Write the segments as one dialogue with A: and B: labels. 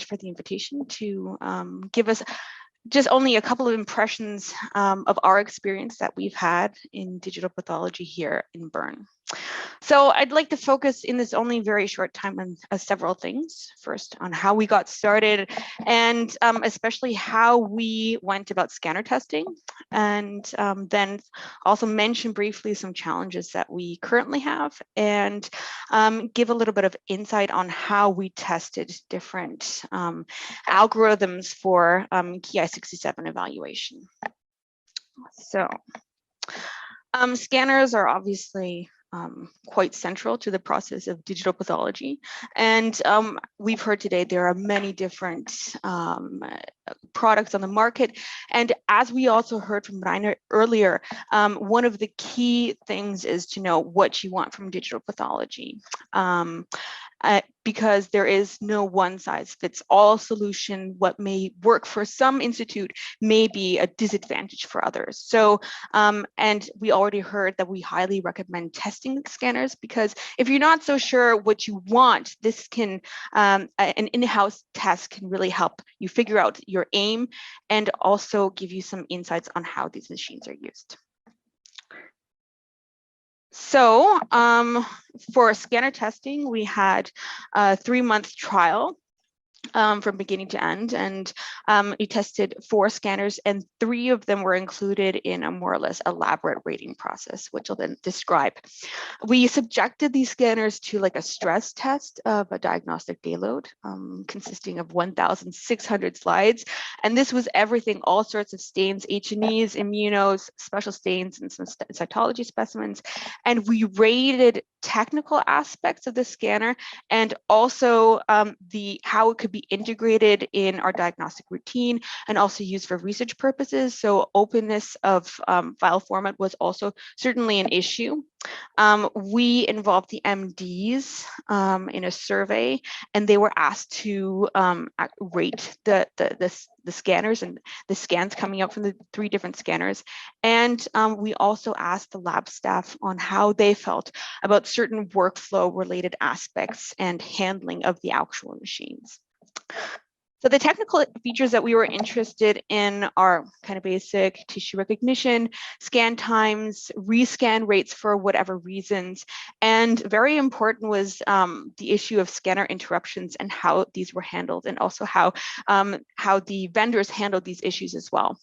A: much for the invitation to give us just only a couple of impressions of our experience that we've had in digital pathology here in Bern. So I'd like to focus in this only very short time on several things. First, on how we got started, and especially how we went about scanner testing, and then also mention briefly some challenges that we currently have, and give a little bit of insight on how we tested different algorithms for KI67 evaluation. So scanners are obviously quite central to the process of digital pathology. And we've heard today there are many different products on the market. And as we also heard from Rainer earlier, one of the key things is to know what you want from digital pathology. Because there is no one size fits all solution. What may work for some institute may be a disadvantage for others. So, and we already heard that we highly recommend testing scanners, because if you're not so sure what you want, this can, an in-house test can really help you figure out your aim and also give you some insights on how these machines are used. So for scanner testing, we had a 3-month trial from beginning to end, and we tested 4 scanners, and 3 of them were included in a more or less elaborate rating process, which I'll then describe. We subjected these scanners to like a stress test of a diagnostic dayload consisting of 1,600 slides, and this was everything, all sorts of stains, H&Es, immunos, special stains, and some cytology specimens, and we rated technical aspects of the scanner and also how it could be integrated in our diagnostic routine and also used for research purposes. So openness of file format was also certainly an issue. We involved the MDs in a survey, and they were asked to rate the scanners and the scans coming up from the 3 different scanners. And we also asked the lab staff on how they felt about certain workflow related aspects and handling of the actual machines. So the technical features that we were interested in are kind of basic tissue recognition, scan times, rescan rates for whatever reasons, and very important was the issue of scanner interruptions and how these were handled, and also how the vendors handled these issues as well,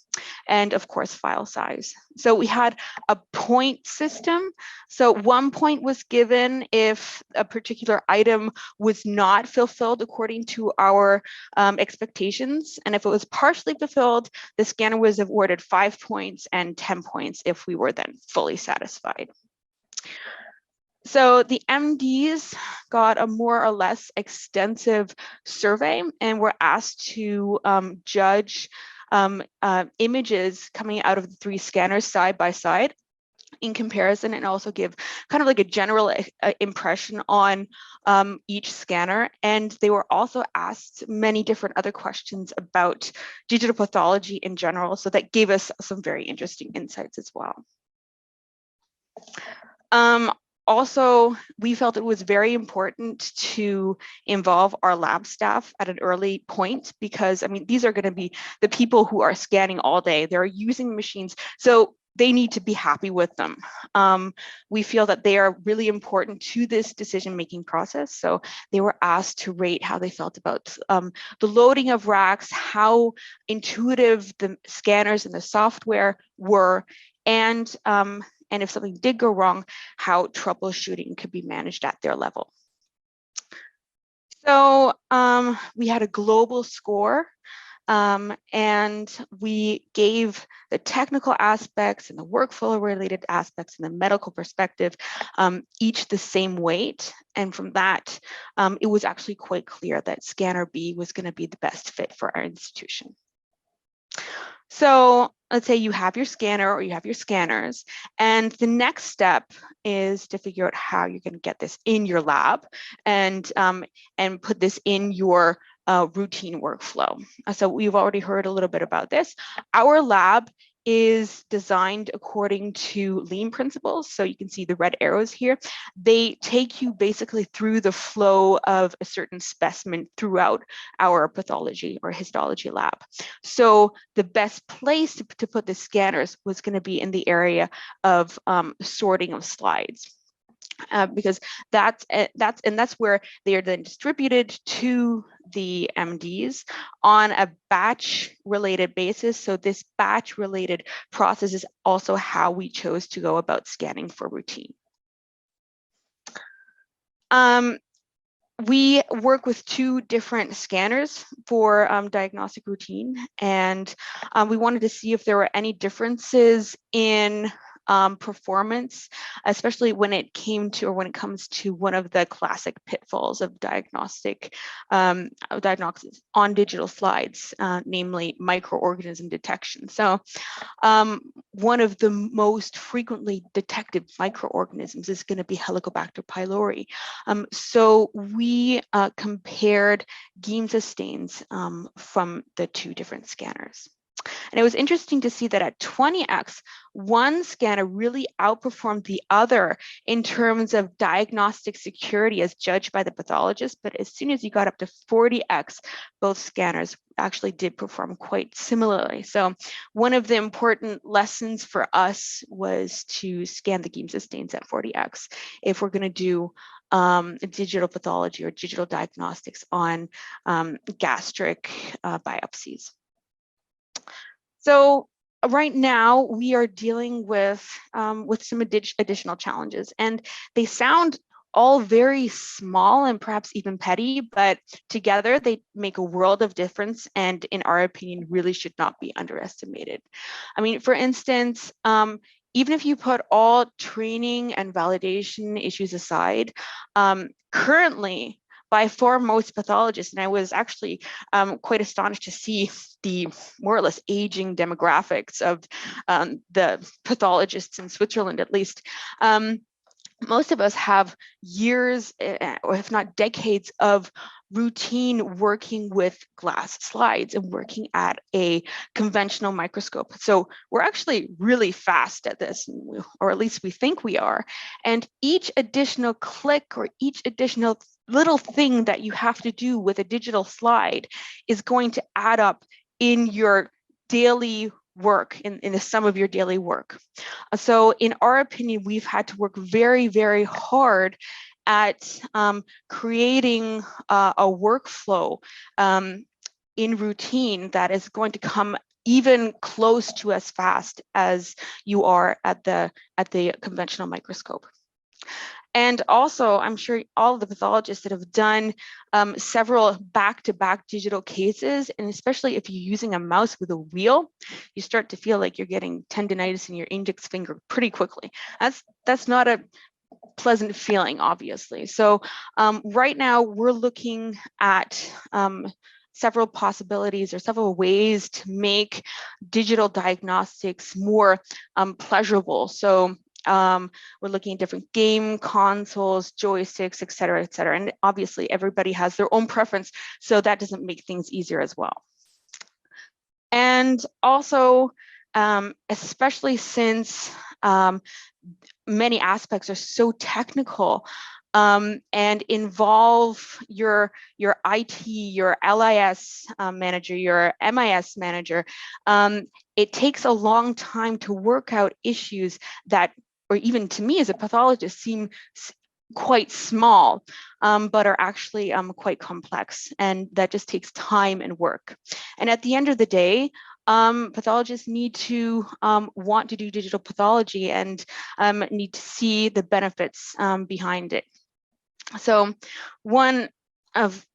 A: and of course file size. So we had a point system. So 1 point was given if a particular item was not fulfilled according to our expectations, and if it was partially fulfilled, the scanner was awarded 5 points and 10 points if we were then fully satisfied. So the MDs got a more or less extensive survey and were asked to judge images coming out of the 3 scanners side by side in comparison, and also give kind of like a general impression on each scanner. And they were also asked many different other questions about digital pathology in general. So that gave us some very interesting insights as well. Also, we felt it was very important to involve our lab staff at an early point, because I mean, these are going to be the people who are scanning all day. They're using machines. So they need to be happy with them. We feel that they are really important to this decision-making process. So they were asked to rate how they felt about the loading of racks, how intuitive the scanners and the software were, and if something did go wrong, how troubleshooting could be managed at their level. So we had a global score. And we gave the technical aspects and the workflow related aspects and the medical perspective each the same weight. And from that, it was actually quite clear that scanner B was going to be the best fit for our institution. So let's say you have your scanner or you have your scanners, and the next step is to figure out how you're going to get this in your lab and put this in your routine workflow. So we've already heard a little bit about this. Our lab is designed according to lean principles. So you can see the red arrows here. They take you basically through the flow of a certain specimen throughout our pathology or histology lab. So the best place to put the scanners was going to be in the area of sorting of slides. Because that's where they are then distributed to the MDs on a batch related basis. So this batch related process is also how we chose to go about scanning for routine. We work with 2 different scanners for diagnostic routine, and we wanted to see if there were any differences in performance, especially when it comes to one of the classic pitfalls of diagnostics on digital slides, namely microorganism detection. So one of the most frequently detected microorganisms is going to be Helicobacter pylori. So we compared Giemsa stains from the 2 different scanners. And it was interesting to see that at 20x, one scanner really outperformed the other in terms of diagnostic security as judged by the pathologist. But as soon as you got up to 40x, both scanners actually did perform quite similarly. So one of the important lessons for us was to scan the Giemsa stains at 40x if we're going to do digital pathology or digital diagnostics on gastric biopsies. So right now we are dealing with some additional challenges, and they sound all very small and perhaps even petty, but together they make a world of difference, and in our opinion, really should not be underestimated. I mean, for instance, even if you put all training and validation issues aside, currently, by far most pathologists, and I was actually quite astonished to see the more or less aging demographics of the pathologists in Switzerland, at least. Most of us have years, or if not decades, of routine working with glass slides and working at a conventional microscope. So we're actually really fast at this, or at least we think we are. And each additional click or each additional little thing that you have to do with a digital slide is going to add up in your daily work, in the sum of your daily work. So in our opinion, we've had to work very, very hard at creating a workflow in routine that is going to come even close to as fast as you are at the conventional microscope. And also, I'm sure all of the pathologists that have done several back-to-back digital cases, and especially if you're using a mouse with a wheel, you start to feel like you're getting tendinitis in your index finger pretty quickly. That's not a pleasant feeling, obviously. So right now, we're looking at several possibilities or several ways to make digital diagnostics more pleasurable. So we're looking at different game consoles, joysticks, et cetera, et cetera. And obviously everybody has their own preference, so that doesn't make things easier as well. And also, especially since many aspects are so technical and involve your IT, your LIS manager, your MIS manager, it takes a long time to work out issues that, or even to me as a pathologist, seem quite small, but are actually quite complex, and that just takes time and work. And at the end of the day, pathologists need to want to do digital pathology and need to see the benefits behind it. So one of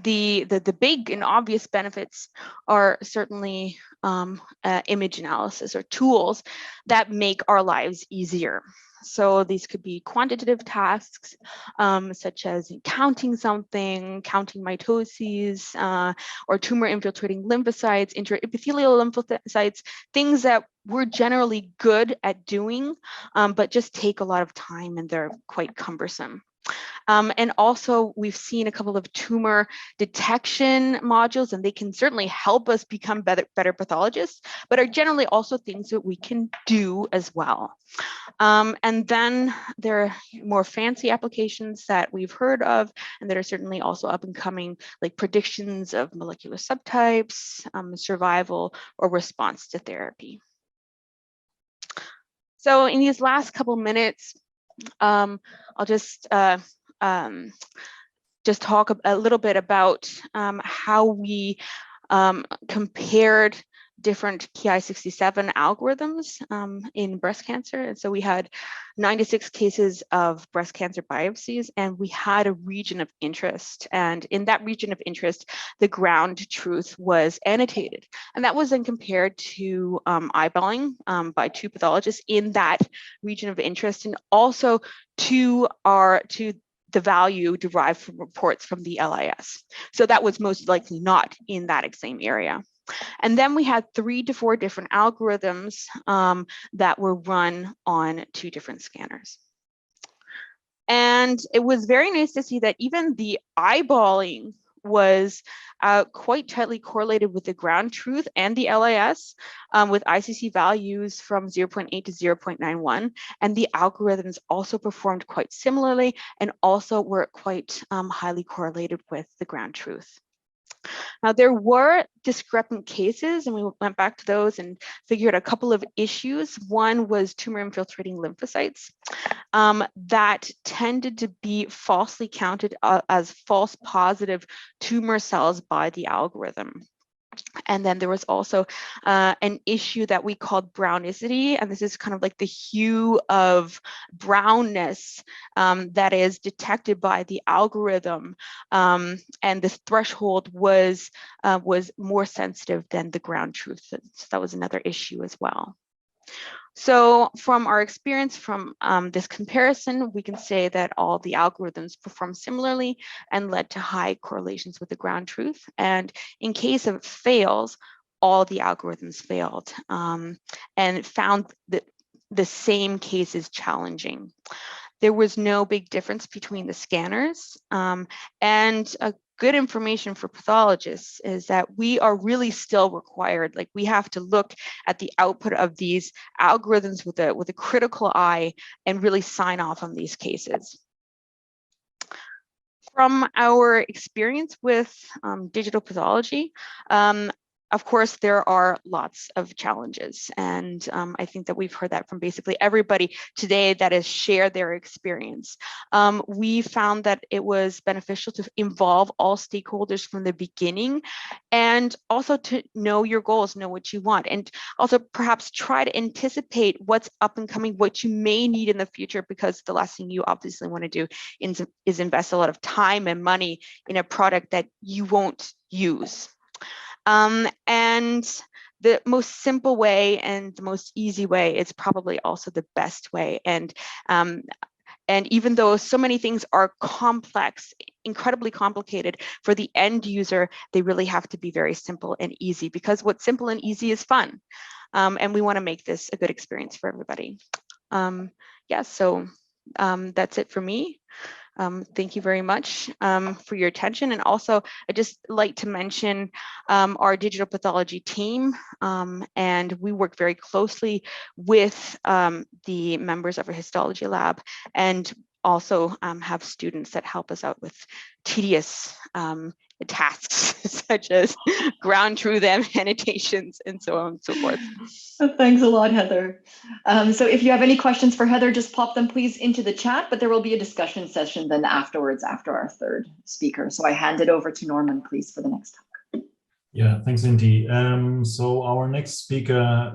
A: the big and obvious benefits are certainly image analysis, or tools that make our lives easier. So these could be quantitative tasks, such as counting something, counting mitoses, or tumor infiltrating lymphocytes, intraepithelial lymphocytes, things that we're generally good at doing, but just take a lot of time and they're quite cumbersome. And also we've seen a couple of tumor detection modules, and they can certainly help us become better pathologists, but are generally also things that we can do as well. And then there are more fancy applications that we've heard of and that are certainly also up and coming, like predictions of molecular subtypes, survival, or response to therapy. So in these last couple minutes, I'll just talk a little bit about how we compared different Ki-67 algorithms in breast cancer. And so we had 96 cases of breast cancer biopsies, and we had a region of interest. And in that region of interest, the ground truth was annotated. And that was then compared to eyeballing by 2 pathologists in that region of interest, and also to the value derived from reports from the LIS. So that was most likely not in that same area. And then we had 3 to 4 different algorithms that were run on 2 different scanners. And it was very nice to see that even the eyeballing was quite tightly correlated with the ground truth and the LIS, with ICC values from 0.8 to 0.91. And the algorithms also performed quite similarly and also were quite highly correlated with the ground truth. Now, there were discrepant cases, and we went back to those and figured a couple of issues. One was tumor infiltrating lymphocytes that tended to be falsely counted as false positive tumor cells by the algorithm. And then there was also an issue that we called brownicity, and this is kind of like the hue of brownness that is detected by the algorithm, and this threshold was more sensitive than the ground truth. So that was another issue as well. So from our experience from this comparison, we can say that all the algorithms performed similarly and led to high correlations with the ground truth. And in case of fails, all the algorithms failed and found the same cases challenging. There was no big difference between the scanners, and good information for pathologists is that we are really still required, like we have to look at the output of these algorithms with a critical eye and really sign off on these cases. From our experience with digital pathology, of course, there are lots of challenges, and I think that we've heard that from basically everybody today that has shared their experience. We found that it was beneficial to involve all stakeholders from the beginning, and also to know your goals, know what you want, and also perhaps try to anticipate what's up and coming, what you may need in the future, because the last thing you obviously want to do is invest a lot of time and money in a product that you won't use. And the most simple way and the most easy way is probably also the best way. And even though so many things are complex, incredibly complicated for the end user, they really have to be very simple and easy, because what's simple and easy is fun. And we want to make this a good experience for everybody. Yeah, so that's it for me. Thank you very much for your attention. And also, I'd just like to mention our digital pathology team, and we work very closely with the members of our histology lab, and also have students that help us out with tedious tasks such as ground truth annotations and so on and so forth.
B: Thanks a lot, Heather. So if you have any questions for Heather, just pop them please into the chat, but there will be a discussion session then afterwards after our third speaker. So I hand it over to Norman, please, for the next talk.
C: Yeah, thanks, Inti. So our next speaker